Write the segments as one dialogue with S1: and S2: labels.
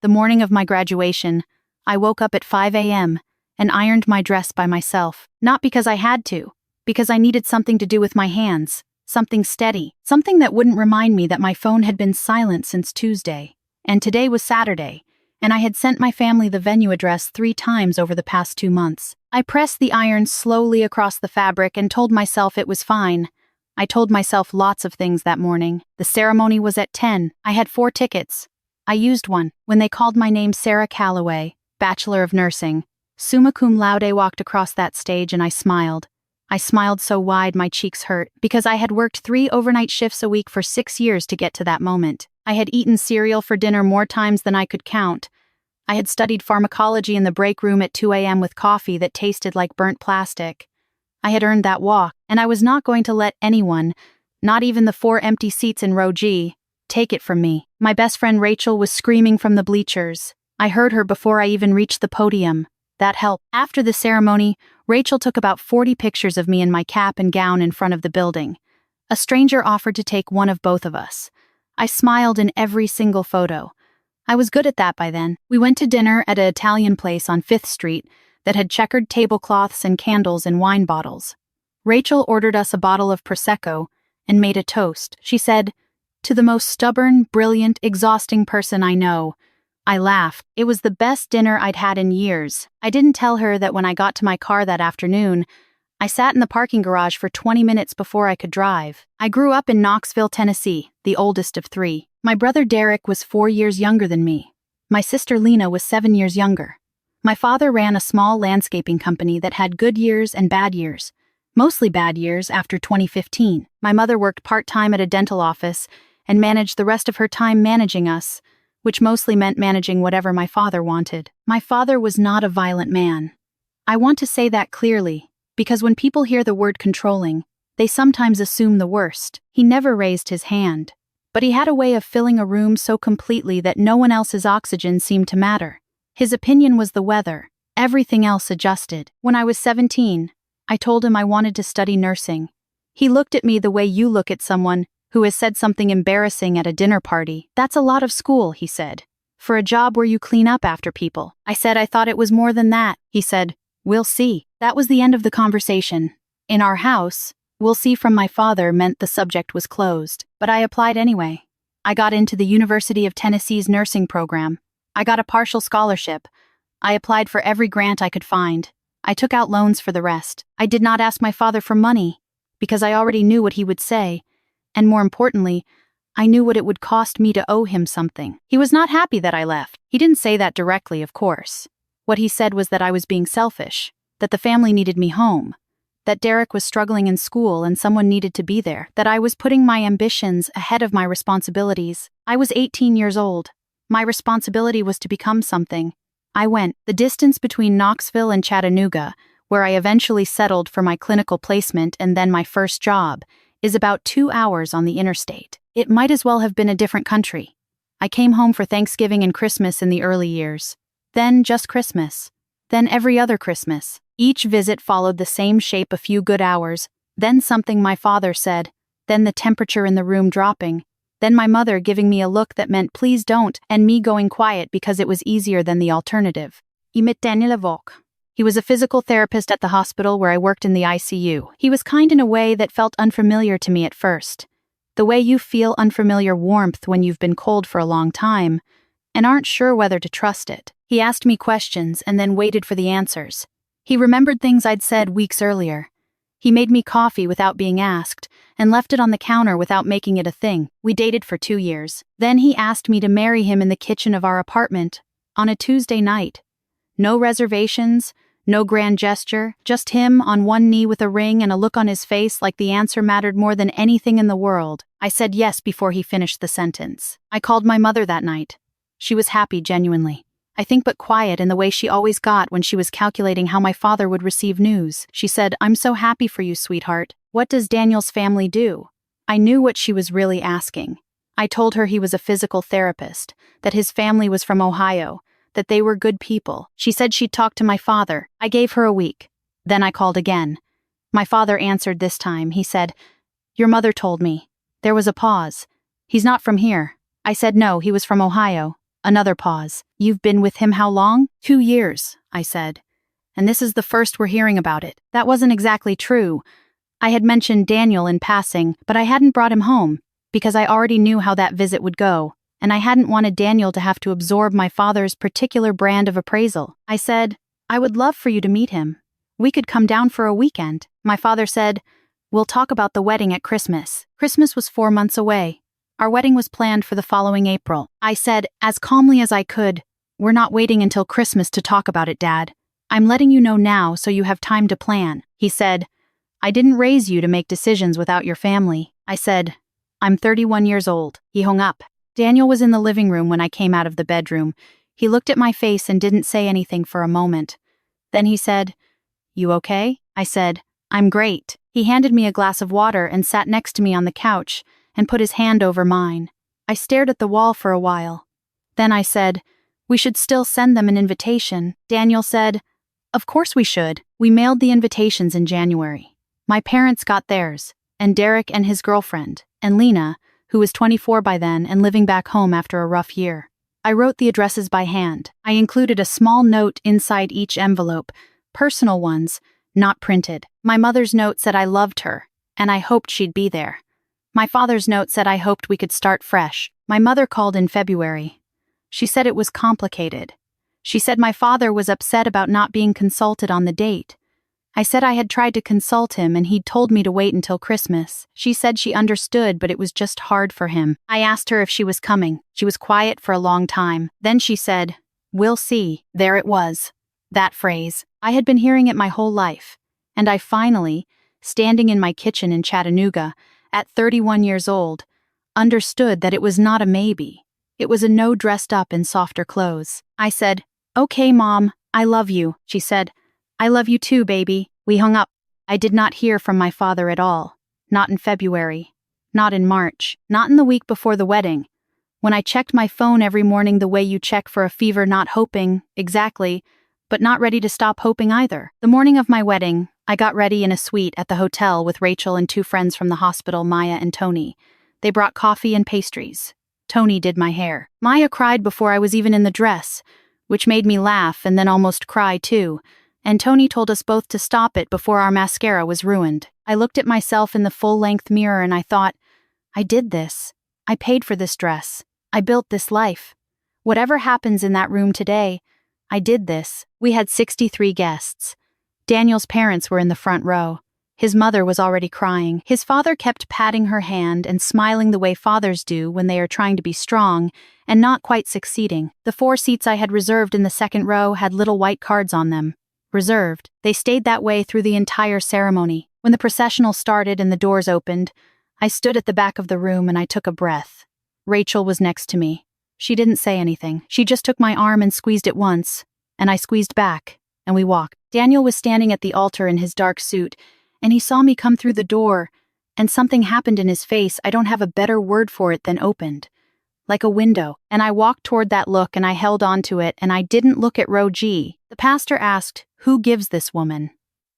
S1: The morning of my graduation, I woke up at 5 a.m. and ironed my dress by myself. Not because I had to, because I needed something to do with my hands, something steady, something that wouldn't remind me that my phone had been silent since Tuesday. And today was Saturday, and I had sent my family the venue address 3 times over the past 2 months. I pressed the iron slowly across the fabric and told myself it was fine. I told myself lots of things that morning. The ceremony was at 10. I had 4 tickets. I used one. When they called my name Sarah Calloway, Bachelor of Nursing, summa cum laude, walked across that stage, and I smiled. I smiled so wide my cheeks hurt, because I had worked 3 overnight shifts a week for 6 years to get to that moment. I had eaten cereal for dinner more times than I could count. I had studied pharmacology in the break room at 2 a.m. with coffee that tasted like burnt plastic. I had earned that walk, and I was not going to let anyone, not even the 4 empty seats in row G, take it from me. My best friend Rachel was screaming from the bleachers. I heard her before I even reached the podium. That helped. After the ceremony, Rachel took about 40 pictures of me in my cap and gown in front of the building. A stranger offered to take one of both of us. I smiled in every single photo. I was good at that by then. We went to dinner at an Italian place on 5th Street that had checkered tablecloths and candles and wine bottles. Rachel ordered us a bottle of Prosecco and made a toast. She said, "To the most stubborn, brilliant, exhausting person I know." I laughed. It was the best dinner I'd had in years. I didn't tell her that when I got to my car that afternoon, I sat in the parking garage for 20 minutes before I could drive. I grew up in Knoxville, Tennessee, the oldest of 3. My brother Derek was 4 years younger than me. My sister Lena was 7 years younger. My father ran a small landscaping company that had good years and bad years, mostly bad years after 2015. My mother worked part-time at a dental office and managed the rest of her time managing us, which mostly meant managing whatever my father wanted. My father was not a violent man. I want to say that clearly, because when people hear the word controlling, they sometimes assume the worst. He never raised his hand, but he had a way of filling a room so completely that no one else's oxygen seemed to matter. His opinion was the weather. Everything else adjusted. When I was 17, I told him I wanted to study nursing. He looked at me the way you look at someone who has said something embarrassing at a dinner party. "That's a lot of school," he said, "for a job where you clean up after people." I said I thought it was more than that. He said, "We'll see." That was the end of the conversation. In our house, "we'll see" from my father meant the subject was closed. But I applied anyway. I got into the University of Tennessee's nursing program. I got a partial scholarship. I applied for every grant I could find. I took out loans for the rest. I did not ask my father for money, because I already knew what he would say. And more importantly, I knew what it would cost me to owe him something. He was not happy that I left. He didn't say that directly, of course. What he said was that I was being selfish, that the family needed me home, that Derek was struggling in school and someone needed to be there, that I was putting my ambitions ahead of my responsibilities. I was 18 years old. My responsibility was to become something. I went. The distance between Knoxville and Chattanooga, where I eventually settled for my clinical placement and then my first job, is about 2 hours on the interstate. It might as well have been a different country. I came home for Thanksgiving and Christmas in the early years. Then just Christmas. Then every other Christmas. Each visit followed the same shape: a few good hours, then something my father said, then the temperature in the room dropping, then my mother giving me a look that meant "please don't," and me going quiet because it was easier than the alternative. Daniel Avoc. He was a physical therapist at the hospital where I worked in the ICU. He was kind in a way that felt unfamiliar to me at first. The way you feel unfamiliar warmth when you've been cold for a long time and aren't sure whether to trust it. He asked me questions and then waited for the answers. He remembered things I'd said weeks earlier. He made me coffee without being asked and left it on the counter without making it a thing. We dated for 2 years. Then he asked me to marry him in the kitchen of our apartment on a Tuesday night. No reservations, no grand gesture, just him on one knee with a ring and a look on his face like the answer mattered more than anything in the world. I said yes before he finished the sentence. I called my mother that night. She was happy, genuinely. I think, but quiet in the way she always got when she was calculating how my father would receive news. She said, "I'm so happy for you, sweetheart. What does Daniel's family do?" I knew what she was really asking. I told her he was a physical therapist, that his family was from Ohio, that they were good people. She said she'd talk to my father. I gave her a week. Then I called again. My father answered this time. He said, "Your mother told me." There was a pause. "He's not from here." I said no, he was from Ohio. Another pause. You've been with him how long? 2 years, I said. And this is the first we're hearing about it. That wasn't exactly true. I had mentioned Daniel in passing, but I hadn't brought him home, because I already knew how that visit would go, and I hadn't wanted Daniel to have to absorb my father's particular brand of appraisal. I said, I would love for you to meet him. We could come down for a weekend. My father said, we'll talk about the wedding at Christmas. Christmas was 4 months away. Our wedding was planned for the following April. I said, as calmly as I could, we're not waiting until Christmas to talk about it, Dad. I'm letting you know now so you have time to plan. He said, I didn't raise you to make decisions without your family. I said, I'm 31 years old. He hung up. Daniel was in the living room when I came out of the bedroom. He looked at my face and didn't say anything for a moment. Then he said, You okay? I said, I'm great. He handed me a glass of water and sat next to me on the couch and put his hand over mine. I stared at the wall for a while. Then I said, We should still send them an invitation. Daniel said, Of course we should. We mailed the invitations in January. My parents got theirs, and Derek and his girlfriend, and Lena, who was 24 by then and living back home after a rough year. I wrote the addresses by hand. I included a small note inside each envelope, personal ones, not printed. My mother's note said I loved her, and I hoped she'd be there. My father's note said I hoped we could start fresh. My mother called in February. She said it was complicated. She said my father was upset about not being consulted on the date. I said I had tried to consult him and he'd told me to wait until Christmas. She said she understood, but it was just hard for him. I asked her if she was coming. She was quiet for a long time. Then she said, We'll see. There it was. That phrase. I had been hearing it my whole life. And I finally, standing in my kitchen in Chattanooga, at 31 years old, understood that it was not a maybe. It was a no dressed up in softer clothes. I said, Okay, Mom, I love you. She said, I love you too, baby. We hung up. I did not hear from my father at all. Not in February. Not in March. Not in the week before the wedding. When I checked my phone every morning the way you check for a fever, not hoping, exactly, but not ready to stop hoping either. The morning of my wedding, I got ready in a suite at the hotel with Rachel and 2 friends from the hospital, Maya and Tony. They brought coffee and pastries. Tony did my hair. Maya cried before I was even in the dress, which made me laugh and then almost cry too. And Tony told us both to stop it before our mascara was ruined. I looked at myself in the full-length mirror and I thought, I did this. I paid for this dress. I built this life. Whatever happens in that room today, I did this. We had 63 guests. Daniel's parents were in the front row. His mother was already crying. His father kept patting her hand and smiling the way fathers do when they are trying to be strong and not quite succeeding. The 4 seats I had reserved in the second row had little white cards on them. Reserved. They stayed that way through the entire ceremony. When the processional started and the doors opened, I stood at the back of the room and I took a breath. Rachel was next to me. She didn't say anything. She just took my arm and squeezed it once, and I squeezed back, and we walked. Daniel was standing at the altar in his dark suit, and he saw me come through the door, and something happened in his face. I don't have a better word for it than opened. Like a window. And I walked toward that look and I held on to it and I didn't look at row G. The pastor asked, Who gives this woman?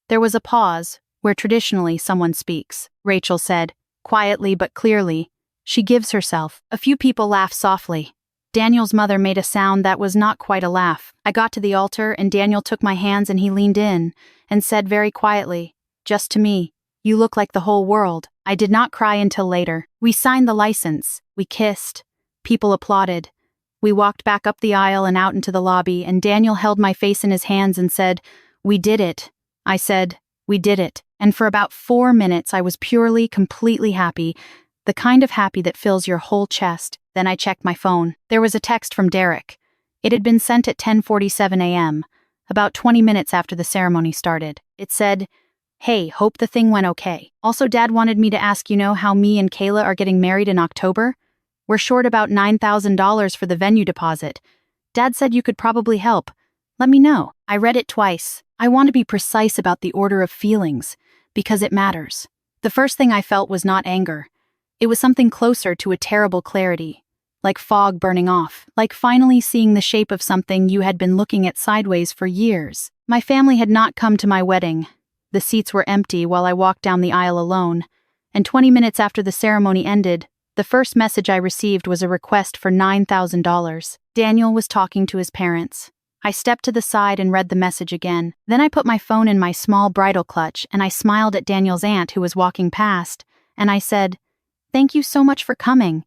S1: There was a pause, where traditionally someone speaks. Rachel said, quietly but clearly, She gives herself. A few people laughed softly. Daniel's mother made a sound that was not quite a laugh. I got to the altar and Daniel took my hands and he leaned in and said very quietly, Just to me, you look like the whole world. I did not cry until later. We signed the license. We kissed. People applauded. We walked back up the aisle and out into the lobby, and Daniel held my face in his hands and said, We did it. I said, We did it. And for about 4 minutes I was purely, completely happy, the kind of happy that fills your whole chest. Then I checked my phone. There was a text from Derek. It had been sent at 10:47 a.m., about 20 minutes after the ceremony started. It said, Hey, hope the thing went okay. Also, Dad wanted me to ask how me and Kayla are getting married in October. We're short about $9,000 for the venue deposit. Dad said you could probably help. Let me know. I read it twice. I want to be precise about the order of feelings, because it matters. The first thing I felt was not anger. It was something closer to a terrible clarity, like fog burning off, like finally seeing the shape of something you had been looking at sideways for years. My family had not come to my wedding. The seats were empty while I walked down the aisle alone, and 20 minutes after the ceremony ended, the first message I received was a request for $9,000. Daniel was talking to his parents. I stepped to the side and read the message again. Then I put my phone in my small bridle clutch and I smiled at Daniel's aunt who was walking past, and I said, "Thank you so much for coming."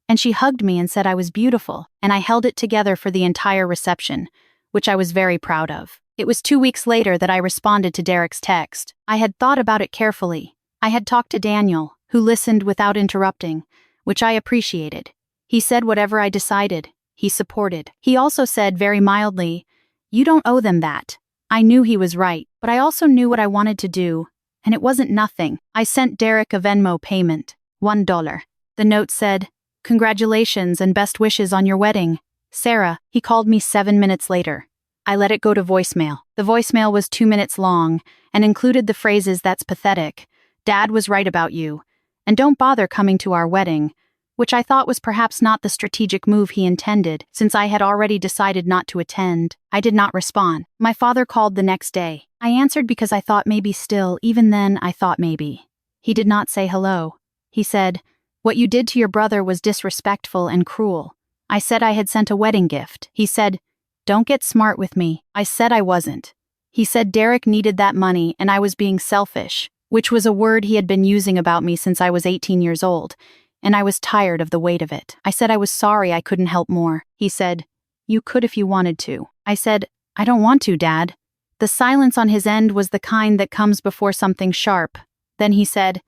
S1: And she hugged me and said I was beautiful, and I held it together for the entire reception, which I was very proud of. It was 2 weeks later that I responded to Derek's text. I had thought about it carefully. I had talked to Daniel, who listened without interrupting, which I appreciated. He said whatever I decided, he supported. He also said very mildly, "You don't owe them that." I knew he was right, but I also knew what I wanted to do, and it wasn't nothing. I sent Derek a Venmo payment, $1. The note said, "Congratulations and best wishes on your wedding. Sarah." He called me 7 minutes later. I let it go to voicemail. The voicemail was 2 minutes long and included the phrases, "That's pathetic," "Dad was right about you," and "Don't bother coming to our wedding," which I thought was perhaps not the strategic move he intended, since I had already decided not to attend. I did not respond. My father called the next day. I answered because I thought maybe still, even then I thought maybe. He did not say hello. He said, "What you did to your brother was disrespectful and cruel." I said I had sent a wedding gift. He said, "Don't get smart with me." I said I wasn't. He said Derek needed that money and I was being selfish, which was a word he had been using about me since I was 18 years old, and I was tired of the weight of it. I said I was sorry I couldn't help more. He said, "You could if you wanted to." I said, "I don't want to, Dad." The silence on his end was the kind that comes before something sharp. Then he said,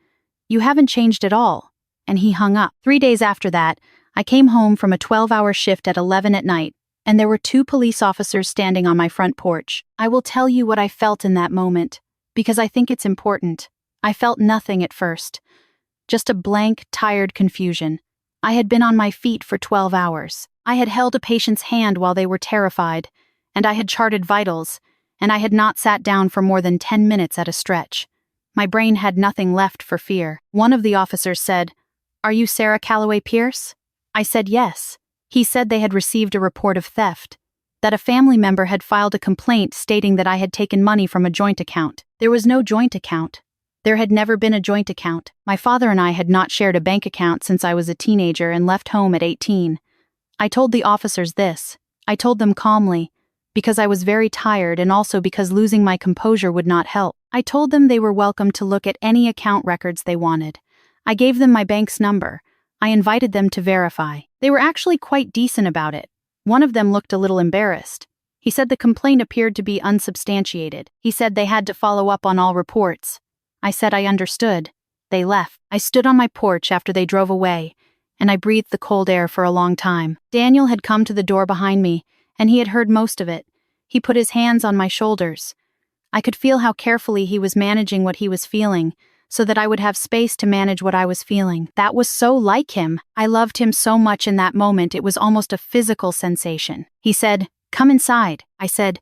S1: "You haven't changed at all." And he hung up. 3 days after that, I came home from a 12-hour shift at 11 at night, and there were 2 police officers standing on my front porch. I will tell you what I felt in that moment, because I think it's important. I felt nothing at first. Just a blank, tired confusion. I had been on my feet for 12 hours. I had held a patient's hand while they were terrified, and I had charted vitals, and I had not sat down for more than 10 minutes at a stretch. My brain had nothing left for fear. One of the officers said, "Are you Sarah Calloway Pierce?" I said yes. He said they had received a report of theft, that a family member had filed a complaint stating that I had taken money from a joint account. There was no joint account. There had never been a joint account. My father and I had not shared a bank account since I was a teenager and left home at 18. I told the officers this. I told them calmly, because I was very tired and also because losing my composure would not help. I told them they were welcome to look at any account records they wanted. I gave them my bank's number. I invited them to verify. They were actually quite decent about it. One of them looked a little embarrassed. He said the complaint appeared to be unsubstantiated. He said they had to follow up on all reports. I said I understood. They left. I stood on my porch after they drove away, and I breathed the cold air for a long time. Daniel had come to the door behind me, and he had heard most of it. He put his hands on my shoulders. I could feel how carefully he was managing what he was feeling, so that I would have space to manage what I was feeling. That was so like him. I loved him so much in that moment it was almost a physical sensation. He said, "Come inside." I said,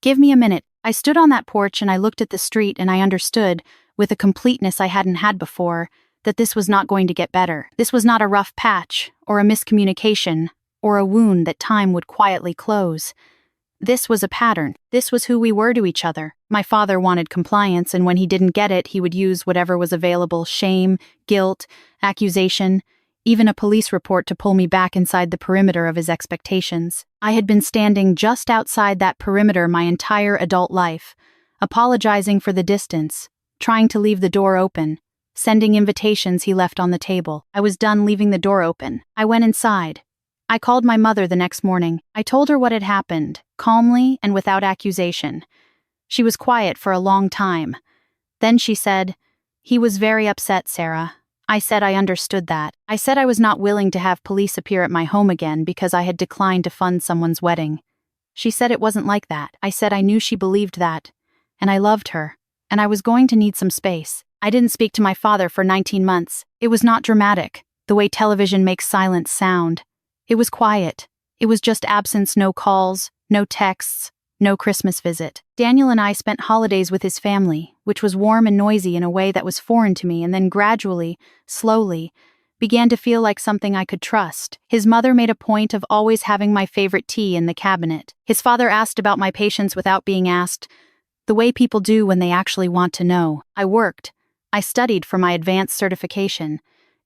S1: "Give me a minute." I stood on that porch and I looked at the street and I understood, with a completeness I hadn't had before, that this was not going to get better. This was not a rough patch, or a miscommunication, or a wound that time would quietly close. This was a pattern. This was who we were to each other. My father wanted compliance, and when he didn't get it, he would use whatever was available: shame, guilt, accusation, even a police report to pull me back inside the perimeter of his expectations. I had been standing just outside that perimeter my entire adult life, apologizing for the distance, trying to leave the door open, sending invitations he left on the table. I was done leaving the door open. I went inside. I called my mother the next morning. I told her what had happened, calmly and without accusation. She was quiet for a long time. Then she said, "He was very upset, Sarah." I said I understood that. I said I was not willing to have police appear at my home again because I had declined to fund someone's wedding. She said it wasn't like that. I said I knew she believed that, and I loved her, and I was going to need some space. I didn't speak to my father for 19 months. It was not dramatic, the way television makes silence sound. It was quiet. It was just absence, no calls, no texts, no Christmas visit. Daniel and I spent holidays with his family, which was warm and noisy in a way that was foreign to me, and then gradually, slowly, began to feel like something I could trust. His mother made a point of always having my favorite tea in the cabinet. His father asked about my patients without being asked, the way people do when they actually want to know. I worked. I studied for my advanced certification.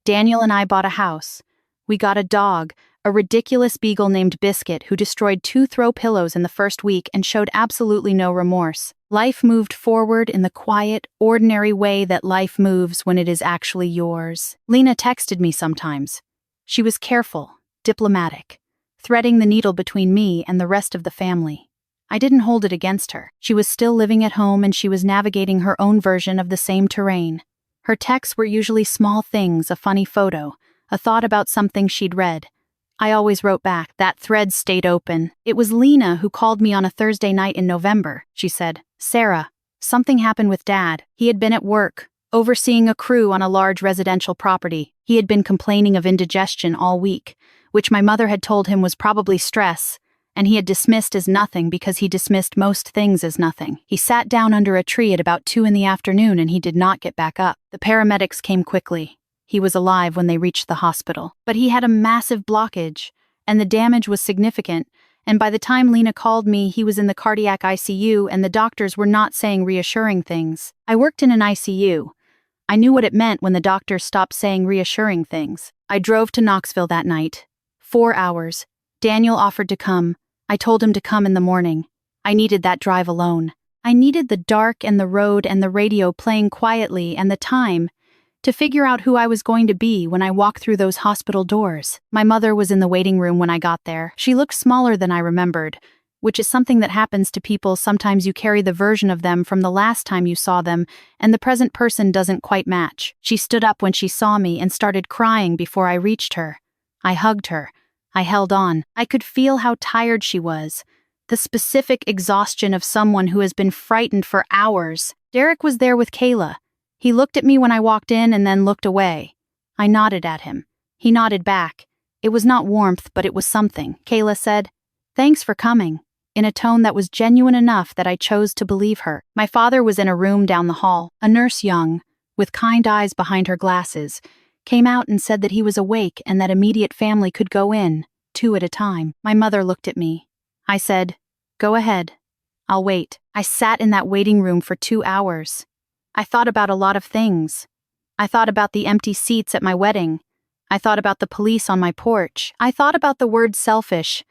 S1: Daniel and I bought a house. We got a dog, a ridiculous beagle named Biscuit who destroyed 2 throw pillows in the first week and showed absolutely no remorse. Life moved forward in the quiet, ordinary way that life moves when it is actually yours. Lena texted me sometimes. She was careful, diplomatic, threading the needle between me and the rest of the family. I didn't hold it against her. She was still living at home and she was navigating her own version of the same terrain. Her texts were usually small things, a funny photo, a thought about something she'd read. I always wrote back. That thread stayed open. It was Lena who called me on a Thursday night in November. She said, "Sarah, something happened with Dad. He had been at work, overseeing a crew on a large residential property. He had been complaining of indigestion all week, which my mother had told him was probably stress, and he had dismissed as nothing because he dismissed most things as nothing. He sat down under a tree at about 2 p.m. and he did not get back up. The paramedics came quickly. He was alive when they reached the hospital. But he had a massive blockage, and the damage was significant, and by the time Lena called me, he was in the cardiac ICU and the doctors were not saying reassuring things. I worked in an ICU. I knew what it meant when the doctors stopped saying reassuring things. I drove to Knoxville that night. 4 hours. Daniel offered to come. I told him to come in the morning. I needed that drive alone. I needed the dark and the road and the radio playing quietly and the time to figure out who I was going to be when I walked through those hospital doors. My mother was in the waiting room when I got there. She looked smaller than I remembered, which is something that happens to people. Sometimes you carry the version of them from the last time you saw them, and the present person doesn't quite match. She stood up when she saw me and started crying before I reached her. I hugged her. I held on. I could feel how tired she was. The specific exhaustion of someone who has been frightened for hours. Derek was there with Kayla. He looked at me when I walked in and then looked away. I nodded at him. He nodded back. It was not warmth, but it was something. Kayla said, "Thanks for coming," in a tone that was genuine enough that I chose to believe her. My father was in a room down the hall. A nurse, young, with kind eyes behind her glasses, came out and said that he was awake and that immediate family could go in, 2 at a time. My mother looked at me. I said, "Go ahead. I'll wait." I sat in that waiting room for 2 hours. I thought about a lot of things. I thought about the empty seats at my wedding. I thought about the police on my porch. I thought about the word selfish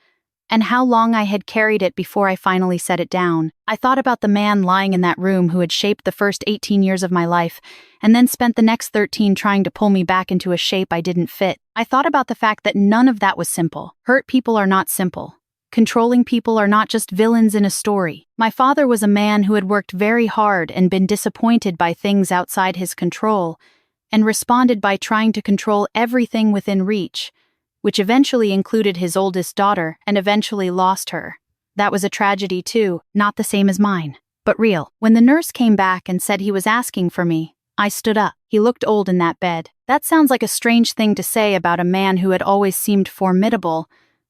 S1: and how long I had carried it before I finally set it down. I thought about the man lying in that room who had shaped the first 18 years of my life and then spent the next 13 trying to pull me back into a shape I didn't fit. I thought about the fact that none of that was simple. Hurt people are not simple. Controlling people are not just villains in a story. My father was a man who had worked very hard and been disappointed by things outside his control, and responded by trying to control everything within reach, which eventually included his oldest daughter, and eventually lost her. That was a tragedy too, not the same as mine, but real. When the nurse came back and said he was asking for me, I stood up. He looked old in that bed. That sounds like a strange thing to say about a man who had always seemed formidable,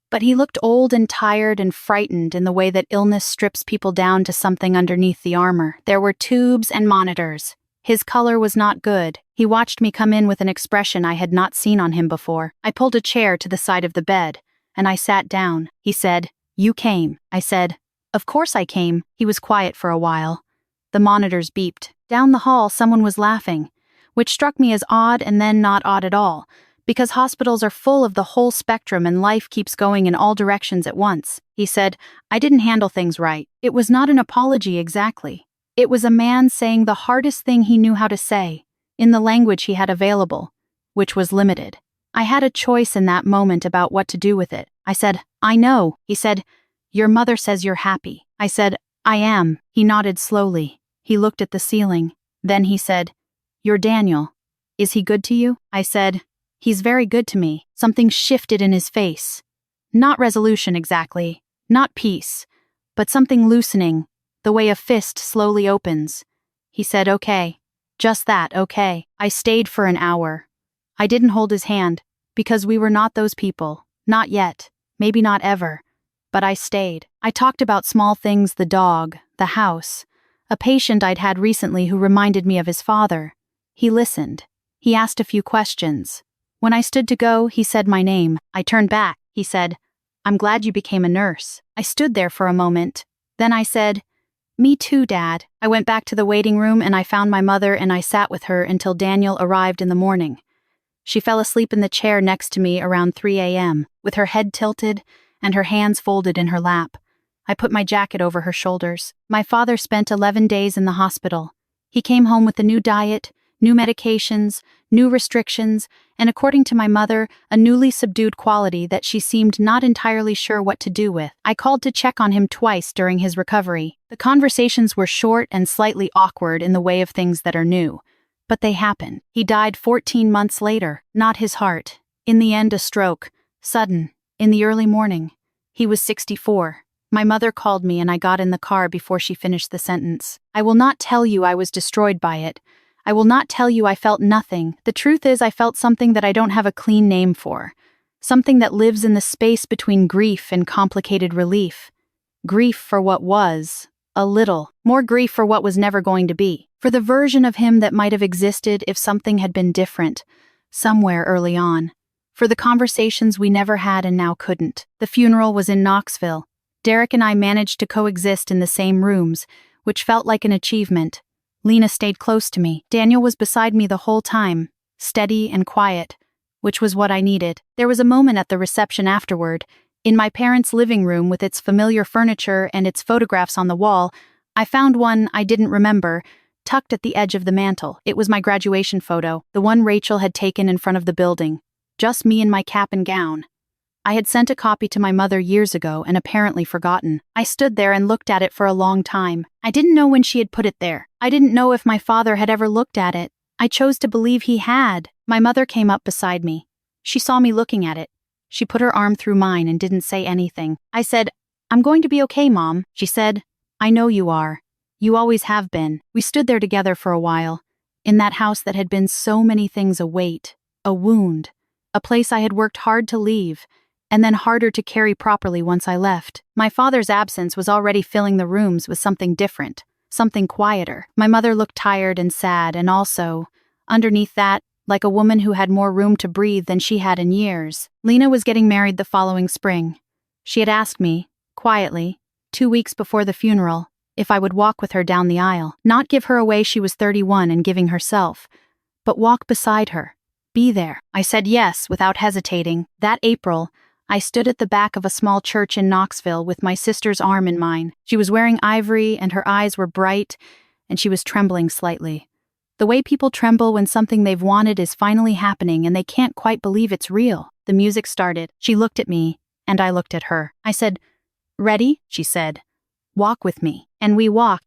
S1: but he looked old and tired and frightened in the way that illness strips people down to something underneath the armor. There were tubes and monitors. His color was not good. He watched me come in with an expression I had not seen on him before. I pulled a chair to the side of the bed, and I sat down. He said, "You came." I said, "Of course I came." He was quiet for a while. The monitors beeped. Down the hall, someone was laughing, which struck me as odd and then not odd at all, because hospitals are full of the whole spectrum and life keeps going in all directions at once. He said, "I didn't handle things right." It was not an apology exactly. It was a man saying the hardest thing he knew how to say, in the language he had available, which was limited. I had a choice in that moment about what to do with it. I said, "I know." He said, "Your mother says you're happy." I said, "I am." He nodded slowly. He looked at the ceiling. Then he said, "You're Daniel. Is he good to you?" I said, "He's very good to me." Something shifted in his face. Not resolution exactly, not peace, but something loosening, the way a fist slowly opens. He said, "Okay." Just that, okay. I stayed for an hour. I didn't hold his hand, because we were not those people. Not yet. Maybe not ever. But I stayed. I talked about small things, the dog, the house, a patient I'd had recently who reminded me of his father. He listened. He asked a few questions. When I stood to go, he said my name. I turned back. He said, "I'm glad you became a nurse." I stood there for a moment. Then I said, "Me too, Dad." I went back to the waiting room and I found my mother and I sat with her until Daniel arrived in the morning. She fell asleep in the chair next to me around 3 a.m., with her head tilted and her hands folded in her lap. I put my jacket over her shoulders. My father spent 11 days in the hospital. He came home with a new diet, new medications, new restrictions, and according to my mother, a newly subdued quality that she seemed not entirely sure what to do with. I called to check on him twice during his recovery. The conversations were short and slightly awkward in the way of things that are new. But they happen. He died 14 months later, not his heart. In the end, a stroke. Sudden. In the early morning. He was 64. My mother called me and I got in the car before she finished the sentence. I will not tell you I was destroyed by it. I will not tell you I felt nothing. The truth is I felt something that I don't have a clean name for. Something that lives in the space between grief and complicated relief. Grief for what was. A little. More grief for what was never going to be. For the version of him that might have existed if something had been different. Somewhere early on. For the conversations we never had and now couldn't. The funeral was in Knoxville. Derek and I managed to coexist in the same rooms, which felt like an achievement. Lena stayed close to me. Daniel was beside me the whole time, steady and quiet, which was what I needed. There was a moment at the reception afterward. In my parents' living room with its familiar furniture and its photographs on the wall, I found one I didn't remember, tucked at the edge of the mantel. It was my graduation photo, the one Rachel had taken in front of the building. Just me in my cap and gown. I had sent a copy to my mother years ago and apparently forgotten. I stood there and looked at it for a long time. I didn't know when she had put it there. I didn't know if my father had ever looked at it. I chose to believe he had. My mother came up beside me. She saw me looking at it. She put her arm through mine and didn't say anything. I said, "I'm going to be okay, Mom." She said, "I know you are. You always have been." We stood there together for a while, in that house that had been so many things a weight, a wound, a place I had worked hard to leave, and then harder to carry properly once I left. My father's absence was already filling the rooms with something different, something quieter. My mother looked tired and sad, and also, underneath that, like a woman who had more room to breathe than she had in years. Lena was getting married the following spring. She had asked me, quietly, 2 weeks before the funeral, if I would walk with her down the aisle, not give her away she was 31 and giving herself, but walk beside her, be there. I said yes, without hesitating. That April, I stood at the back of a small church in Knoxville with my sister's arm in mine. She was wearing ivory and her eyes were bright, and she was trembling slightly. The way people tremble when something they've wanted is finally happening and they can't quite believe it's real. The music started. She looked at me, and I looked at her. I said, "Ready?" She said, "Walk with me." And we walked.